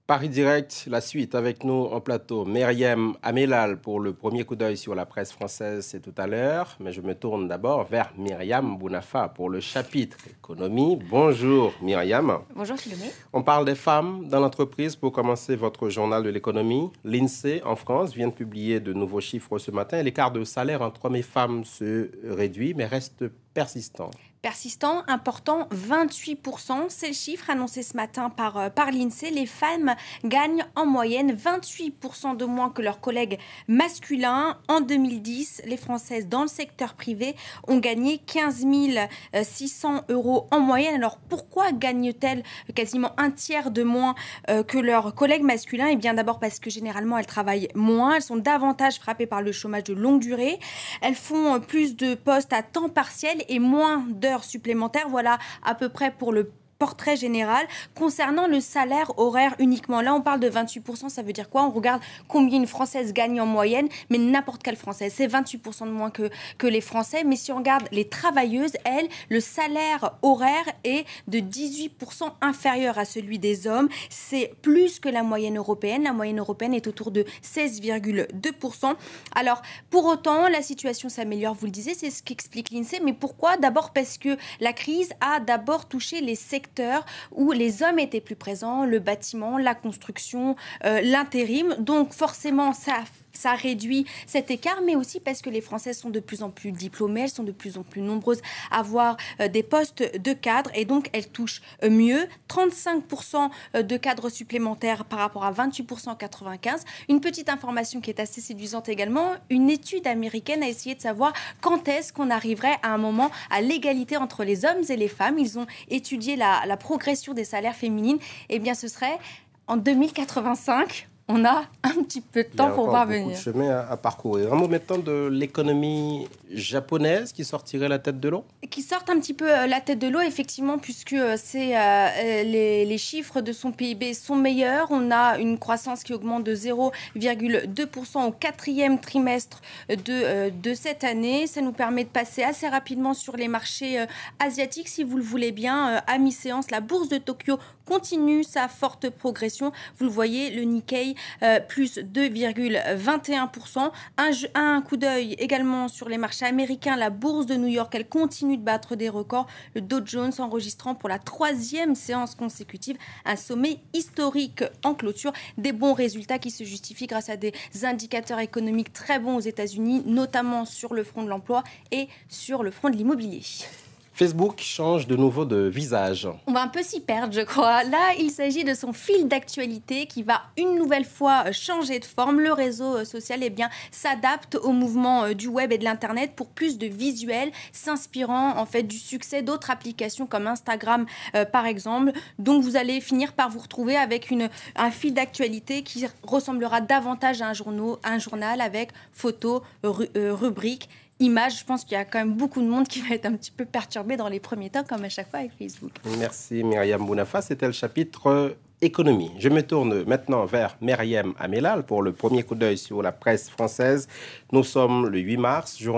Paris Direct, la suite avec nous en plateau. Myriam Amellal pour le premier coup d'œil sur la presse française, c'est tout à l'heure. Mais je me tourne d'abord vers Myriam Bounafa pour le chapitre économie. Bonjour Myriam. Bonjour Philomé. On parle des femmes dans l'entreprise. Pour commencer votre journal de l'économie, l'INSEE en France vient de publier de nouveaux chiffres ce matin. L'écart de salaire entre hommes et femmes se réduit mais reste persistant. Persistant, important, 28%. C'est le chiffre annoncé ce matin par l'INSEE. Les femmes gagnent en moyenne 28% de moins que leurs collègues masculins. En 2010, les Françaises dans le secteur privé ont gagné 15 600 € en moyenne. Alors pourquoi gagnent-elles quasiment un tiers de moins que leurs collègues masculins? Eh bien d'abord parce que généralement elles travaillent moins, elles sont davantage frappées par le chômage de longue durée. Elles font plus de postes à temps partiel et moins d'heures supplémentaires. Voilà à peu près pour le portrait général. Concernant le salaire horaire uniquement, là on parle de 28%, ça veut dire quoi? On regarde combien une Française gagne en moyenne, mais n'importe quelle Française, c'est 28% de moins que les Français. Mais si on regarde les travailleuses, elles, le salaire horaire est de 18% inférieur à celui des hommes. C'est plus que la moyenne européenne. La moyenne européenne est autour de 16,2%. Alors, pour autant, la situation s'améliore, vous le disiez, c'est ce qu'explique l'INSEE. Mais pourquoi? D'abord parce que la crise a d'abord touché les secteurs où les hommes étaient plus présents, le bâtiment, la construction, l'intérim. Donc forcément, ça réduit cet écart, mais aussi parce que les Françaises sont de plus en plus diplômées, elles sont de plus en plus nombreuses à avoir des postes de cadre et donc elles touchent mieux. 35% de cadres supplémentaires par rapport à 28% en 95. Une petite information qui est assez séduisante également, une étude américaine a essayé de savoir quand est-ce qu'on arriverait à un moment à l'égalité entre les hommes et les femmes. Ils ont étudié la progression des salaires féminines. Eh bien, ce serait en 2085. On a un petit peu de temps pour parvenir. Il y a beaucoup de chemin à parcourir. Un mot maintenant de l'économie japonaise qui sortirait la tête de l'eau? Qui sortent un petit peu la tête de l'eau, effectivement, puisque les chiffres de son PIB sont meilleurs. On a une croissance qui augmente de 0,2% au quatrième trimestre de cette année. Ça nous permet de passer assez rapidement sur les marchés asiatiques, si vous le voulez bien. À mi-séance, la bourse de Tokyo continue sa forte progression. Vous le voyez, le Nikkei plus 2,21%. Un coup d'œil également sur les marchés américains. La bourse de New York, elle continue de battre des records. Le Dow Jones enregistrant pour la troisième séance consécutive un sommet historique en clôture. Des bons résultats qui se justifient grâce à des indicateurs économiques très bons aux États-Unis, notamment sur le front de l'emploi et sur le front de l'immobilier. Facebook change de nouveau de visage. On va un peu s'y perdre, je crois. Là, il s'agit de son fil d'actualité qui va une nouvelle fois changer de forme. Le réseau social s'adapte au mouvement du web et de l'Internet pour plus de visuels, s'inspirant en fait du succès d'autres applications comme Instagram, par exemple. Donc, vous allez finir par vous retrouver avec un fil d'actualité qui ressemblera davantage à un journal avec photos, rubriques, images. Je pense qu'il y a quand même beaucoup de monde qui va être un petit peu perturbé dans les premiers temps, comme à chaque fois avec Facebook. Merci Myriam Bounafa, c'était le chapitre économie. Je me tourne maintenant vers Myriam Amellal pour le premier coup d'œil sur la presse française. Nous sommes le 8 mars, journée